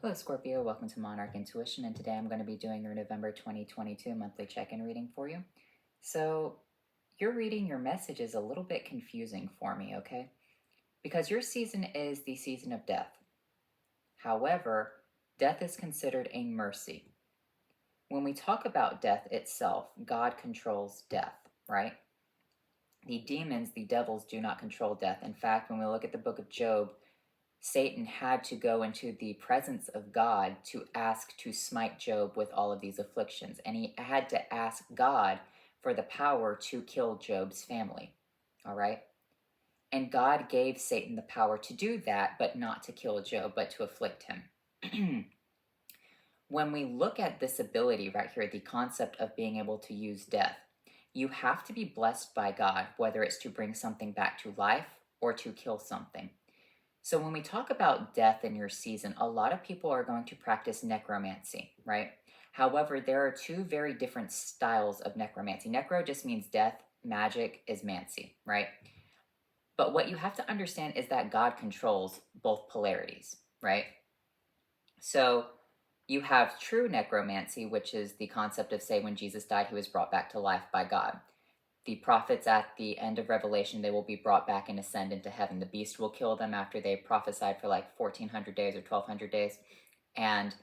Hello, Scorpio. Welcome to Monarch Intuition, and today I'm going to be doing your November 2022 monthly check-in reading for you. So, your reading, your message is a little bit confusing for me, okay? Because your season is the season of death. However, death is considered a mercy. When we talk about death itself, God controls death, right? The demons, the devils, do not control death. In fact, when we look at the book of Job, Satan had to go into the presence of God to ask to smite Job with all of these afflictions. And he had to ask God for the power to kill Job's family. All right? And God gave Satan the power to do that, but not to kill Job, but to afflict him. When we look at this ability right here, the concept of being able to use death, you have to be blessed by God, whether it's to bring something back to life or to kill something. So when we talk about death in your season, a lot of people are going to practice necromancy, right? However, there are two very different styles of necromancy. Necro just means death, magic is mancy, right? But what you have to understand is that God controls both polarities, right? So you have true necromancy, which is the concept of, say, when Jesus died, he was brought back to life by God. The prophets at the end of Revelation, they will be brought back and ascend into heaven. The beast will kill them after they prophesied for like 1400 days or 1200 days. And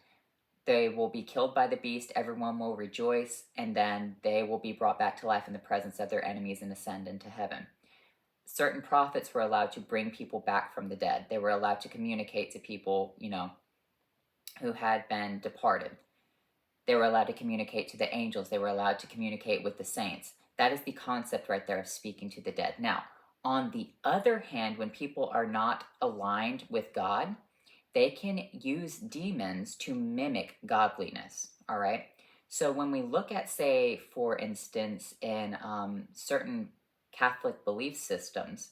they will be killed by the beast. Everyone will rejoice. And then they will be brought back to life in the presence of their enemies and ascend into heaven. Certain prophets were allowed to bring people back from the dead. They were allowed to communicate to people, who had been departed. They were allowed to communicate to the angels. They were allowed to communicate with the saints. That is the concept right there of speaking to the dead. Now, on the other hand, when people are not aligned with God, they can use demons to mimic godliness, all right? So when we look at, say, for instance, in certain Catholic belief systems,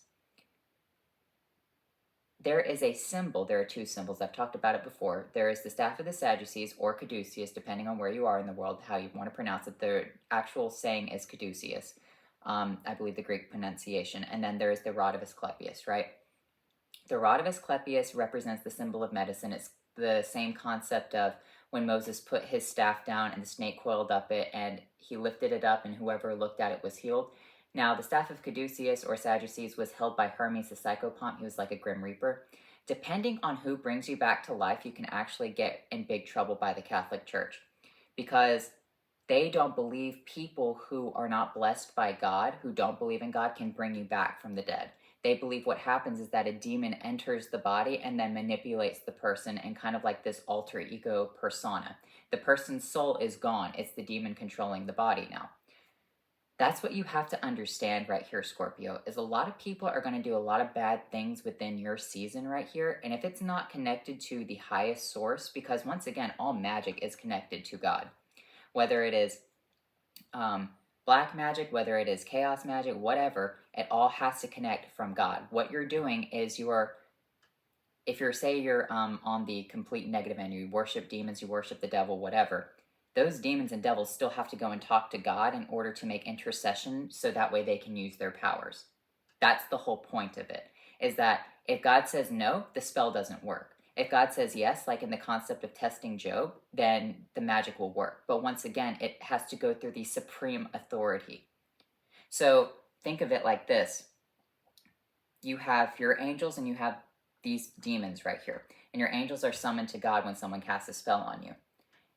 there is a symbol. There are two symbols. I've talked about it before. There is the staff of the Sadducees or caduceus, depending on where you are in the world, how you want to pronounce it. The actual saying is caduceus, I believe the Greek pronunciation. And then there is the rod of Asclepius, right? The rod of Asclepius represents the symbol of medicine. It's the same concept of when Moses put his staff down and the snake coiled up it and he lifted it up and whoever looked at it was healed. Now, the staff of Caduceus or Sadducees was held by Hermes the Psychopomp. He was like a Grim Reaper. Depending on who brings you back to life, you can actually get in big trouble by the Catholic Church because they don't believe people who are not blessed by God, who don't believe in God, can bring you back from the dead. They believe what happens is that a demon enters the body and then manipulates the person in kind of like this alter ego persona. The person's soul is gone. It's the demon controlling the body now. That's what you have to understand right here, Scorpio, is a lot of people are going to do a lot of bad things within your season right here. And if it's not connected to the highest source, because once again, all magic is connected to God, whether it is black magic, whether it is chaos magic, whatever, it all has to connect from God. What you're doing is if you're on the complete negative end, you worship demons, you worship the devil, whatever, those demons and devils still have to go and talk to God in order to make intercession so that way they can use their powers. That's the whole point of it, is that if God says no, the spell doesn't work. If God says yes, like in the concept of testing Job, then the magic will work. But once again, it has to go through the supreme authority. So think of it like this. You have your angels and you have these demons right here. And your angels are summoned to God when someone casts a spell on you.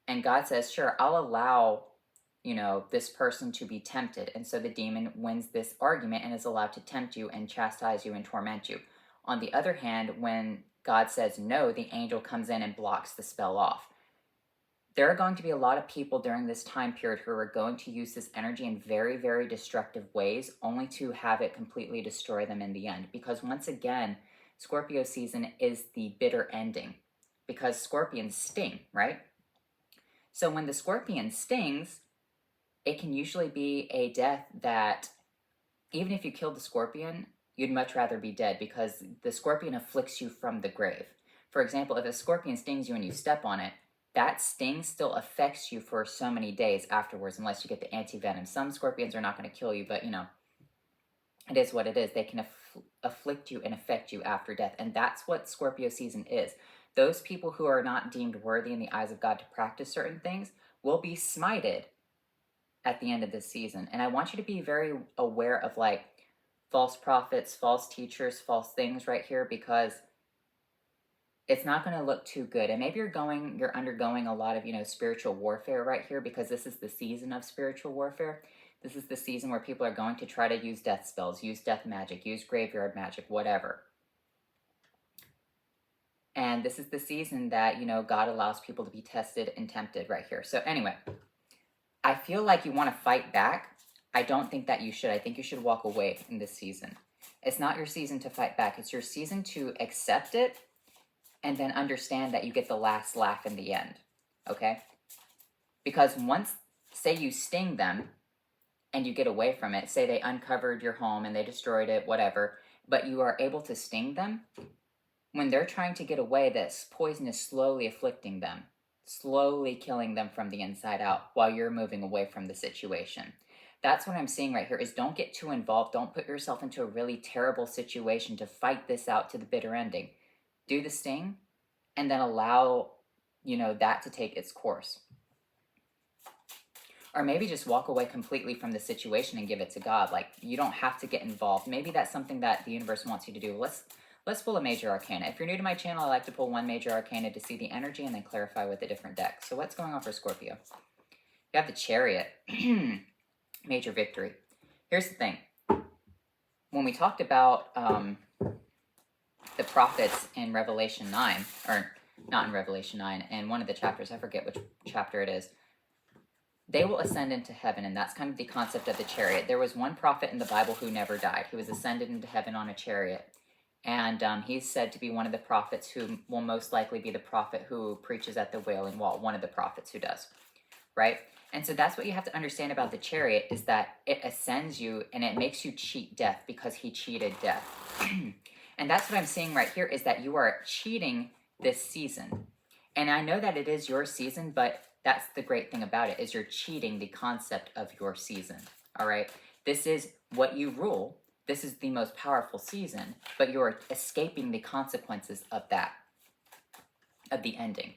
And God says, sure, I'll allow, this person to be tempted. And so the demon wins this argument and is allowed to tempt you and chastise you and torment you. On the other hand, when God says no, the angel comes in and blocks the spell off. There are going to be a lot of people during this time period who are going to use this energy in very, very destructive ways, only to have it completely destroy them in the end. Because once again, Scorpio season is the bitter ending. Because scorpions sting, right? So when the scorpion stings, it can usually be a death that, even if you killed the scorpion, you'd much rather be dead because the scorpion afflicts you from the grave. For example, if a scorpion stings you and you step on it, that sting still affects you for so many days afterwards unless you get the anti-venom. Some scorpions are not going to kill you, but it is what it is. They can afflict you and affect you after death. And that's what Scorpio season is. those people who are not deemed worthy in the eyes of God to practice certain things will be smited at the end of this season. And I want you to be very aware of like false prophets, false teachers, false things right here, because it's not going to look too good. And maybe you're undergoing a lot of, spiritual warfare right here, because this is the season of spiritual warfare. This is the season where people are going to try to use death spells, use death magic, use graveyard magic, whatever. And this is the season that, God allows people to be tested and tempted right here. So anyway, I feel like you want to fight back. I don't think that you should. I think you should walk away in this season. It's not your season to fight back. It's your season to accept it and then understand that you get the last laugh in the end, okay? Because once, say you sting them and you get away from it, say they uncovered your home and they destroyed it, whatever, but you are able to sting them, when they're trying to get away, this poison is slowly afflicting them, slowly killing them from the inside out while you're moving away from the situation. That's what I'm seeing right here is don't get too involved. Don't put yourself into a really terrible situation to fight this out to the bitter ending. Do the sting and then allow, that to take its course. Or maybe just walk away completely from the situation and give it to God. Like, you don't have to get involved. Maybe that's something that the universe wants you to do. Let's pull a major arcana. If you're new to my channel, I like to pull one major arcana to see the energy and then clarify with a different deck. So what's going on for Scorpio? You have the Chariot. Major victory. Here's the thing. When we talked about the prophets in Revelation 9, or not in Revelation 9, in one of the chapters, I forget which chapter it is, they will ascend into heaven, and that's kind of the concept of the chariot. There was one prophet in the Bible who never died. He was ascended into heaven on a chariot, and he's said to be one of the prophets who will most likely be the prophet who preaches at the Wailing Wall, one of the prophets who does, right? And so that's what you have to understand about the chariot, is that it ascends you and it makes you cheat death because he cheated death. And that's what I'm seeing right here, is that you are cheating this season. And I know that it is your season, but that's the great thing about it, is you're cheating the concept of your season, all right? This is what you rule. This is the most powerful season, but you're escaping the consequences of that, of the ending.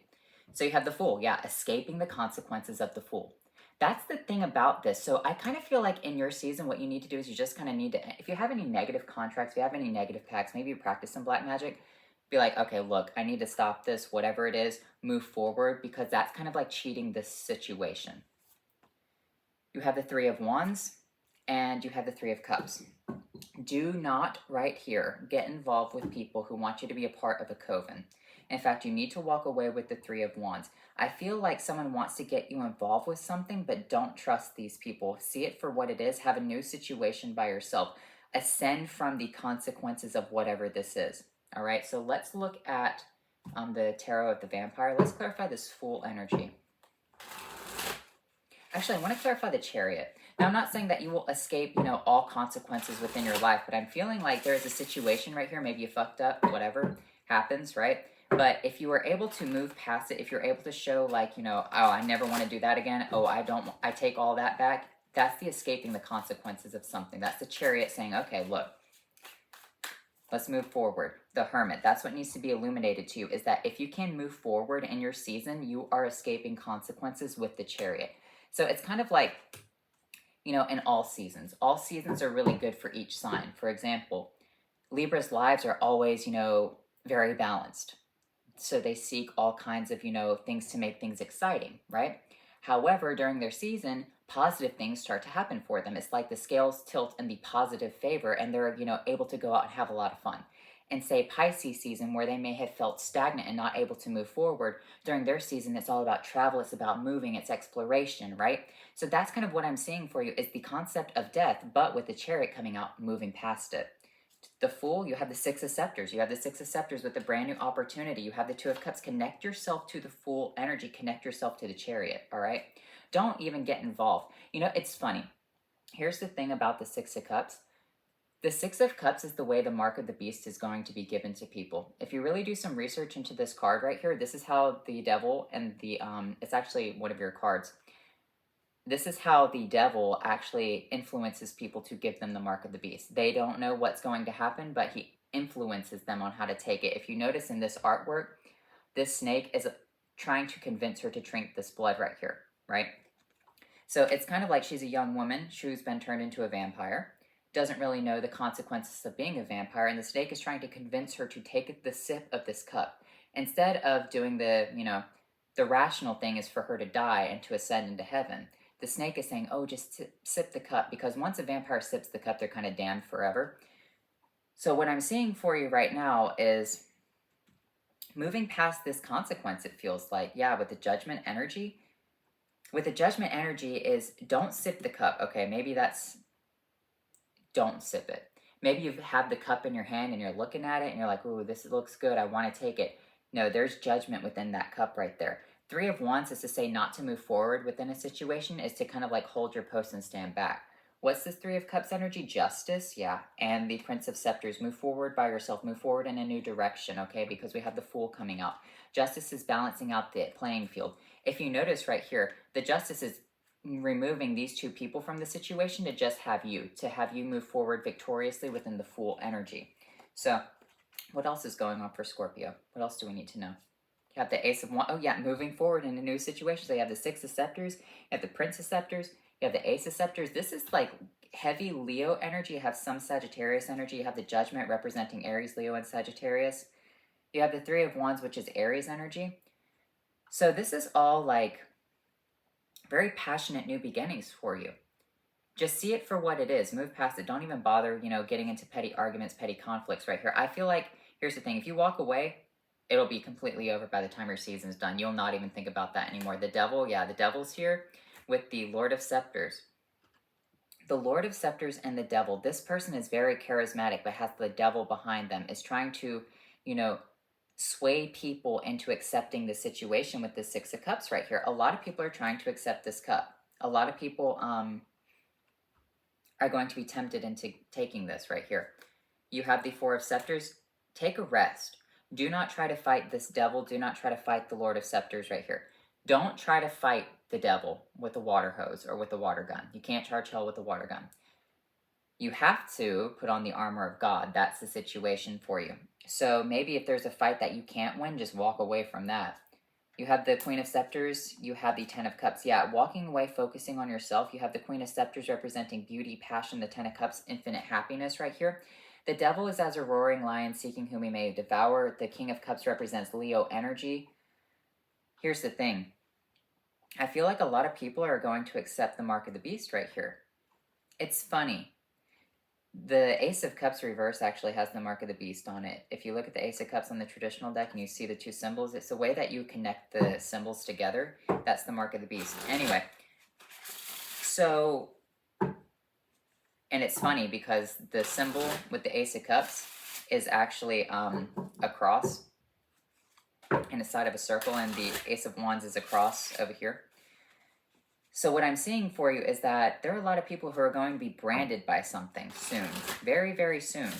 So you have the Fool, yeah, escaping the consequences of the Fool. That's the thing about this. So I kind of feel like in your season, what you need to do is you just kind of need to, if you have any negative contracts, if you have any negative pacts, maybe you practice some black magic, be like, okay, look, I need to stop this, whatever it is, move forward, because that's kind of like cheating this situation. You have the Three of Wands and you have the Three of Cups. Do not, right here, get involved with people who want you to be a part of a coven. In fact, you need to walk away with the Three of Wands. I feel like someone wants to get you involved with something, but don't trust these people. See it for what it is. Have a new situation by yourself. Ascend from the consequences of whatever this is. All right, so let's look at the Tarot of the Vampire. Let's clarify this Fool energy. Actually, I want to clarify the Chariot. Now, I'm not saying that you will escape, all consequences within your life, but I'm feeling like there is a situation right here. Maybe you fucked up, whatever happens, right? But if you were able to move past it, if you're able to show like, oh, I never want to do that again. Oh, I take all that back. That's the escaping the consequences of something. That's the Chariot saying, okay, look, let's move forward. The Hermit, that's what needs to be illuminated to you, is that if you can move forward in your season, you are escaping consequences with the Chariot. So it's kind of like, in all seasons are really good for each sign. For example, Libra's lives are always, very balanced. So they seek all kinds of, things to make things exciting, right? However, during their season, positive things start to happen for them. It's like the scales tilt in the positive favor, and they're, able to go out and have a lot of fun. And say Pisces season, where they may have felt stagnant and not able to move forward, during their season, it's all about travel, it's about moving, it's exploration, right? So that's kind of what I'm seeing for you, is the concept of death, but with the Chariot coming out, moving past it. The Fool, you have the Six of Scepters. You have the Six of Scepters with a brand new opportunity. You have the Two of Cups. Connect yourself to the Fool energy. Connect yourself to the Chariot, all right? Don't even get involved. It's funny. Here's the thing about the Six of Cups. The Six of Cups is the way the Mark of the Beast is going to be given to people. If you really do some research into this card right here, this is how the Devil and the, it's actually one of your cards. This is how the Devil actually influences people to give them the Mark of the Beast. They don't know what's going to happen, but he influences them on how to take it. If you notice in this artwork, this snake is trying to convince her to drink this blood right here, right? So it's kind of like she's a young woman who's been turned into a vampire, doesn't really know the consequences of being a vampire, and the snake is trying to convince her to take the sip of this cup. Instead of doing the, the rational thing is for her to die and to ascend into heaven. The snake is saying, oh, just sip the cup, because once a vampire sips the cup, they're kind of damned forever. So what I'm seeing for you right now is moving past this consequence, it feels like. Yeah, with the judgment energy. With the judgment energy is don't sip the cup. Okay, maybe that's don't sip it. Maybe you have the cup in your hand and you're looking at it and you're like, ooh, this looks good. I want to take it. No, there's judgment within that cup right there. Three of Wands is to say not to move forward within a situation, is to kind of like hold your post and stand back. What's this Three of Cups energy? Justice, yeah. And the Prince of Scepters, move forward by yourself, move forward in a new direction, okay? Because we have the Fool coming out. Justice is balancing out the playing field. If you notice right here, the Justice is removing these two people from the situation to just have you move forward victoriously within the Fool energy. So, what else is going on for Scorpio? What else do we need to know? You have the Ace of Wands. Oh, yeah, moving forward in a new situation. So you have the Six of Scepters, you have the Prince of Scepters, you have the Ace of Scepters. This is like heavy Leo energy. You have some Sagittarius energy. You have the Judgment representing Aries, Leo, and Sagittarius. You have the Three of Wands, which is Aries energy. So this is all like very passionate new beginnings for you. Just see it for what it is. Move past it. Don't even bother, getting into petty arguments, petty conflicts right here. I feel like, here's the thing. If you walk away, it'll be completely over by the time your season's done. You'll not even think about that anymore. The devil, yeah, the devil's here with the Lord of Scepters. The Lord of Scepters and the devil. This person is very charismatic, but has the devil behind them. Is trying to, sway people into accepting the situation with the Six of Cups right here. A lot of people are trying to accept this cup. A lot of people are going to be tempted into taking this right here. You have the Four of Scepters. Take a rest. Do not try to fight this devil. Do not try to fight the Lord of Scepters right here. Don't try to fight the devil with a water hose or with a water gun. You can't charge hell with a water gun. You have to put on the armor of God. That's the situation for you. So maybe if there's a fight that you can't win, just walk away from that. You have the Queen of Scepters. You have the Ten of Cups. Yeah, walking away, focusing on yourself. You have the Queen of Scepters representing beauty, passion. The Ten of Cups, infinite happiness right here. The devil is as a roaring lion seeking whom he may devour. The King of Cups represents Leo energy. Here's the thing. I feel like a lot of people are going to accept the mark of the beast right here. It's funny. The Ace of Cups reverse actually has the mark of the beast on it. If you look at the Ace of Cups on the traditional deck and you see the two symbols, it's the way that you connect the symbols together. That's the mark of the beast. Anyway, so, and it's funny because the symbol with the Ace of Cups is actually a cross in the side of a circle, and the Ace of Wands is a cross over here. So what I'm seeing for you is that there are a lot of people who are going to be branded by something soon. Very, very soon.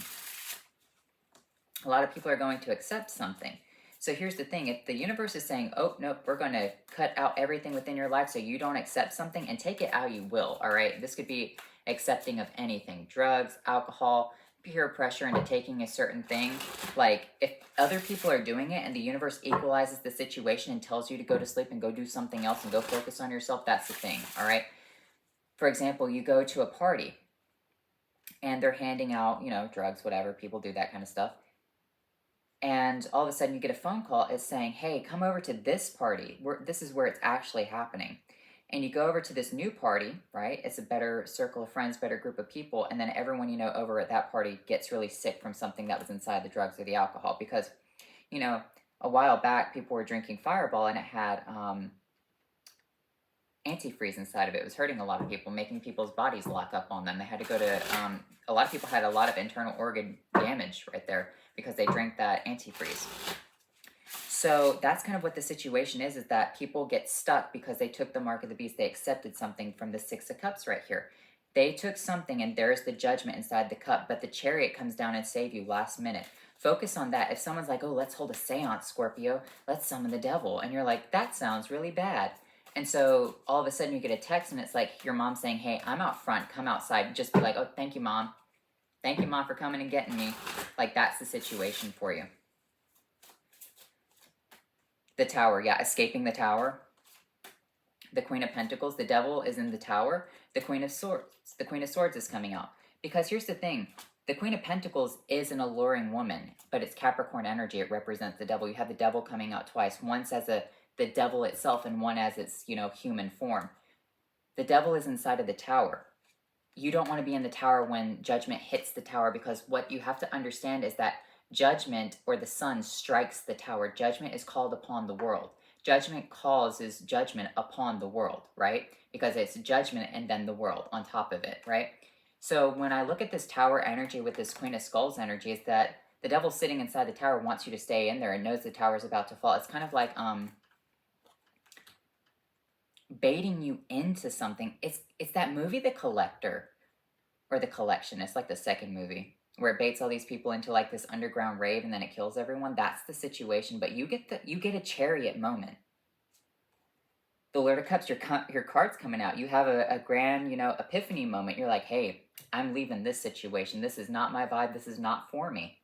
A lot of people are going to accept something. So here's the thing. If the universe is saying, oh, nope, we're going to cut out everything within your life so you don't accept something, and take it how you will, all right? This could be accepting of anything. Drugs, alcohol, peer pressure into taking a certain thing. Like, if other people are doing it and the universe equalizes the situation and tells you to go to sleep and go do something else and go focus on yourself, that's the thing, all right? For example, you go to a party and they're handing out, drugs, whatever, people do that kind of stuff. And all of a sudden you get a phone call. It's saying, hey, come over to this party. This is where it's actually happening. And you go over to this new party, right? It's a better circle of friends, better group of people. And then everyone over at that party gets really sick from something that was inside the drugs or the alcohol. Because, a while back, people were drinking Fireball and it had antifreeze inside of it. It was hurting a lot of people, making people's bodies lock up on them. They had to go to, a lot of people had a lot of internal organ damage right there because they drank that antifreeze. So that's kind of what the situation is that people get stuck because they took the mark of the beast. They accepted something from the Six of Cups right here. They took something and there's the judgment inside the cup, but the Chariot comes down and saves you last minute. Focus on that. If someone's like, oh, let's hold a seance, Scorpio, let's summon the devil. And you're like, that sounds really bad. And so all of a sudden you get a text and it's like your mom saying, hey, I'm out front, come outside. Just be like, oh, thank you, Mom. Thank you, Mom, for coming and getting me. Like, that's the situation for you. The Tower, yeah, escaping the Tower. The Queen of Pentacles, the Devil is in the Tower. The Queen of Swords is coming out. Because here's the thing, the Queen of Pentacles is an alluring woman, but it's Capricorn energy. It represents the devil. You have the devil coming out twice, once as the devil itself and one as its, human form. The devil is inside of the Tower. You don't want to be in the Tower when judgment hits the Tower, because what you have to understand is that judgment, or the sun, strikes the Tower. Judgment is called upon the world. Judgment causes judgment upon the world, right? Because it's judgment and then the world on top of it, right? So when I look at this Tower energy with this Queen of Skulls energy, is that the devil sitting inside the Tower wants you to stay in there and knows the Tower is about to fall. It's kind of like baiting you into something. It's that movie The Collector, or The Collection. It's like the second movie where it baits all these people into like this underground rave and then it kills everyone. That's the situation, but you get a Chariot moment. The Lord of Cups, your card's coming out. You have a grand, epiphany moment. You're like, hey, I'm leaving this situation. This is not my vibe. This is not for me.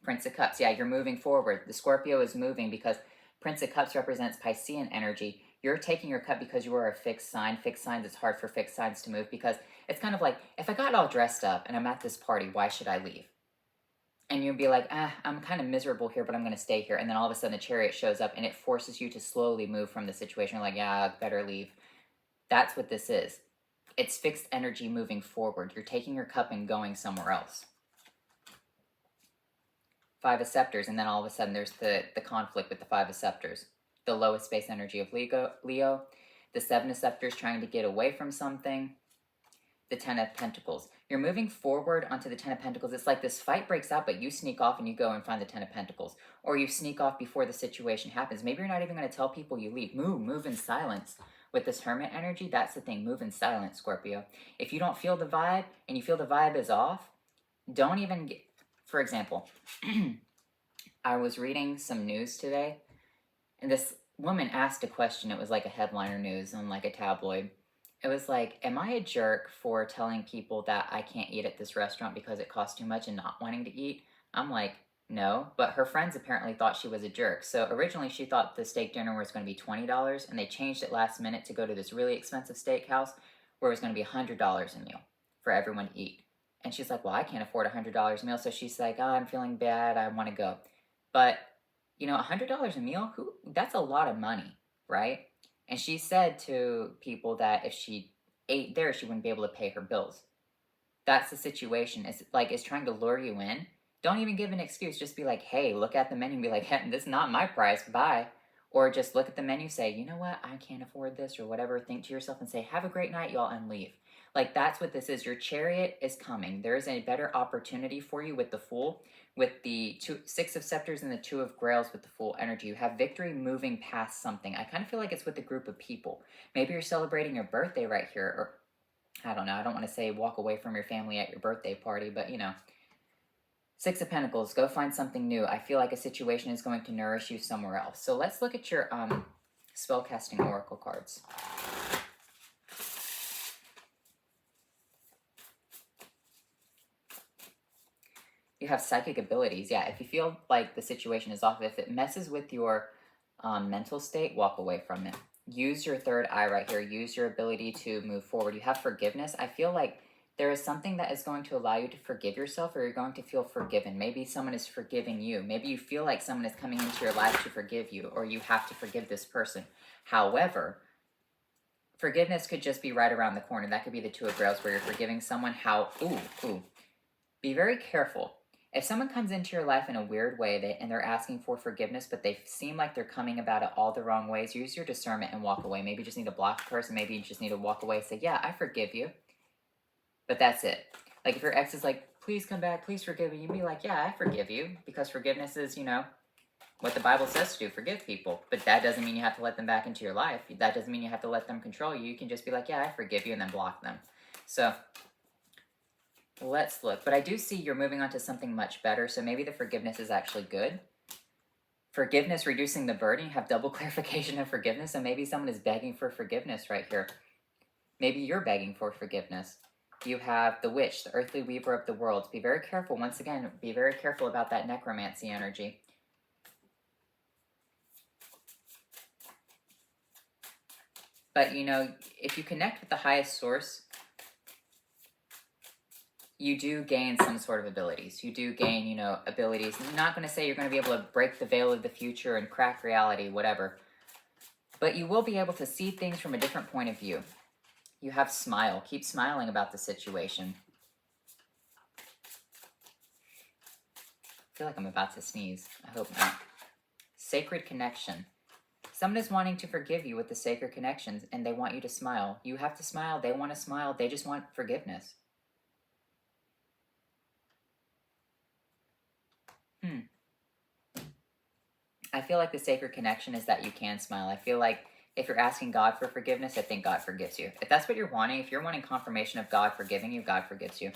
Prince of Cups, yeah, you're moving forward. The Scorpio is moving because Prince of Cups represents Piscean energy. You're taking your cup because you are a fixed sign. Fixed signs, it's hard for fixed signs to move, because it's kind of like, if I got all dressed up and I'm at this party, why should I leave? And you'd be like, I'm kind of miserable here, but I'm going to stay here. And then all of a sudden the Chariot shows up and it forces you to slowly move from the situation. You're like, yeah, I better leave. That's what this is. It's fixed energy moving forward. You're taking your cup and going somewhere else. Five of Scepters, and then all of a sudden there's the conflict with the Five of Scepters. The lowest space energy of Leo. The Seven of Scepters trying to get away from something. The Ten of Pentacles. You're moving forward onto the Ten of Pentacles. It's like this fight breaks out, but you sneak off and you go and find the Ten of Pentacles. Or you sneak off before the situation happens. Maybe you're not even going to tell people you leave. Move in silence. With this Hermit energy, that's the thing. Move in silence, Scorpio. If you don't feel the vibe, and you feel the vibe is off, don't even get... For example, I was reading some news today, and this woman asked a question. It was like a headliner news on like a tabloid. It was like, am I a jerk for telling people that I can't eat at this restaurant because it costs too much and not wanting to eat? I'm like, no. But her friends apparently thought she was a jerk. So originally she thought the steak dinner was going to be $20, and they changed it last minute to go to this really expensive steakhouse where it was going to be $100 a meal for everyone to eat. And she's like, well, I can't afford $100 a meal. So she's like, oh, I'm feeling bad. I want to go. But, $100 a meal, that's a lot of money, right? And she said to people that if she ate there, she wouldn't be able to pay her bills. That's the situation. It's trying to lure you in. Don't even give an excuse. Just be like, hey, look at the menu and be like, hey, this is not my price. Bye. Or just look at the menu, say, you know what? I can't afford this or whatever. Think to yourself and say, have a great night, y'all, and leave. Like, that's what this is. Your Chariot is coming. There is a better opportunity for you with the Fool, with the Six of Scepters and the Two of Grails with the Fool energy. You have victory moving past something. I kind of feel like it's with a group of people. Maybe you're celebrating your birthday right here, or I don't know. I don't want to say walk away from your family at your birthday party, but Six of Pentacles, go find something new. I feel like a situation is going to nourish you somewhere else. So let's look at your spellcasting oracle cards. You have psychic abilities. Yeah, if you feel like the situation is off, if it messes with your mental state, walk away from it. Use your third eye right here. Use your ability to move forward. You have forgiveness. I feel like there is something that is going to allow you to forgive yourself, or you're going to feel forgiven. Maybe someone is forgiving you. Maybe you feel like someone is coming into your life to forgive you, or you have to forgive this person. However, forgiveness could just be right around the corner. That could be the Two of Grails where you're forgiving someone. Be very careful. If someone comes into your life in a weird way and they're asking for forgiveness, but they seem like they're coming about it all the wrong ways, use your discernment and walk away. Maybe you just need to block the person. Maybe you just need to walk away and say, yeah, I forgive you. But that's it. Like if your ex is like, please come back, please forgive me, you can be like, yeah, I forgive you. Because forgiveness is, what the Bible says to do, forgive people. But that doesn't mean you have to let them back into your life. That doesn't mean you have to let them control you. You can just be like, yeah, I forgive you, and then block them. So let's look. But I do see you're moving on to something much better. So maybe the forgiveness is actually good. Forgiveness, reducing the burden. You have double clarification of forgiveness. So maybe someone is begging for forgiveness right here. Maybe you're begging for forgiveness. You have the Witch, the earthly weaver of the worlds. Be very careful. Once again, be very careful about that necromancy energy. But, you know, if you connect with the highest source, you do gain some sort of abilities. You do gain, you know, abilities. I'm not going to say you're going to be able to break the veil of the future and crack reality, whatever. But you will be able to see things from a different point of view. You have smile. Keep smiling about the situation. I feel like I'm about to sneeze. I hope not. Sacred connection. Someone is wanting to forgive you with the sacred connections, and they want you to smile. You have to smile. They want to smile. They just want forgiveness. I feel like the sacred connection is that you can smile. I feel like if you're asking God for forgiveness, I think God forgives you. If that's what you're wanting, if you're wanting confirmation of God forgiving you, God forgives you.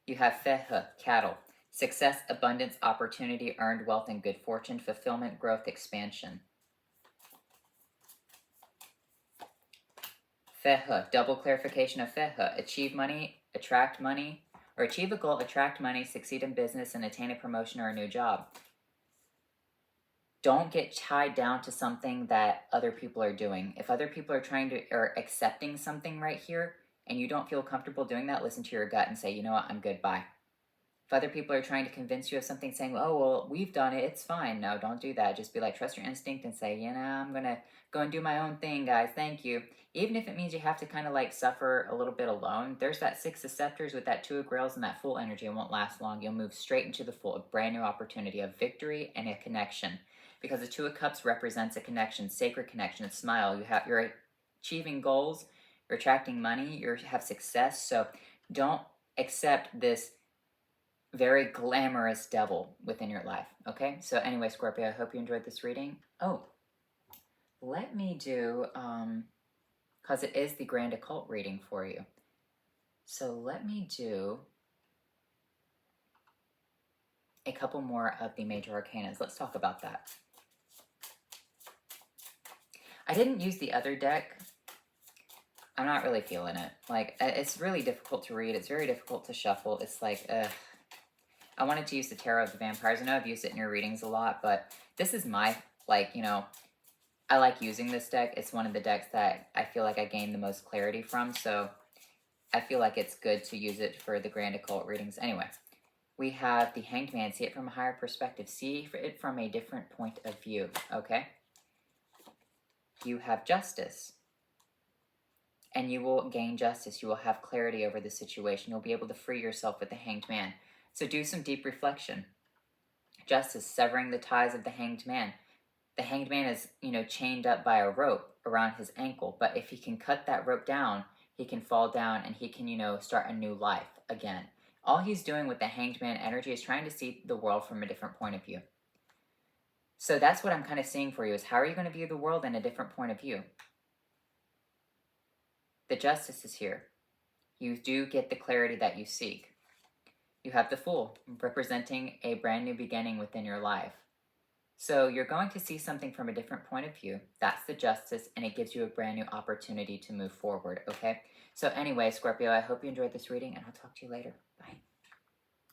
You have fehe, cattle. Success, abundance, opportunity, earned wealth, and good fortune, fulfillment, growth, expansion. Fehe, double clarification of fehe. Achieve money, attract money, or achieve a goal, attract money, succeed in business, and attain a promotion or a new job. Don't get tied down to something that other people are doing. If other people are trying to or accepting something right here and you don't feel comfortable doing that, listen to your gut and say, you know what, I'm good, bye. If other people are trying to convince you of something, saying, oh, well, we've done it, it's fine. No, don't do that. Just be like, trust your instinct and say, you know, I'm going to go and do my own thing, guys. Thank you. Even if it means you have to kind of like suffer a little bit alone, there's that 6 of Scepters with that 2 of Grails and that full energy. It won't last long. You'll move straight into the full, a brand new opportunity of victory and a connection. Because the 2 of Cups represents a connection, sacred connection, a smile. You're achieving goals, you're attracting money, you have success. So don't accept this very glamorous devil within your life. Okay, so anyway, Scorpio, I hope you enjoyed this reading. Oh, let me do because it is the grand occult reading for you, so let me do a couple more of the major arcanas. Let's talk about that. I didn't use the other deck. I'm not really feeling it. Like, it's really difficult to read. It's very difficult to shuffle. It's like, I wanted to use the Tarot of the Vampires. I know I've used it in your readings a lot, but this is my, like, you know, I like using this deck. It's one of the decks that I feel like I gained the most clarity from, so I feel like it's good to use it for the Grand Occult readings. Anyway, we have the Hanged Man. See it from a higher perspective. See it from a different point of view, okay? You have Justice, and you will gain justice. You will have clarity over the situation. You'll be able to free yourself with the Hanged Man. So do some deep reflection. Justice, severing the ties of the Hanged Man. The Hanged Man is, you know, chained up by a rope around his ankle. But if he can cut that rope down, he can fall down and he can, you know, start a new life again. All he's doing with the Hanged Man energy is trying to see the world from a different point of view. So that's what I'm kind of seeing for you is how are you going to view the world in a different point of view? The Justice is here. You do get the clarity that you seek. You have the Fool, representing a brand new beginning within your life. So you're going to see something from a different point of view. That's the Justice, and it gives you a brand new opportunity to move forward, okay? So anyway, Scorpio, I hope you enjoyed this reading, and I'll talk to you later. Bye.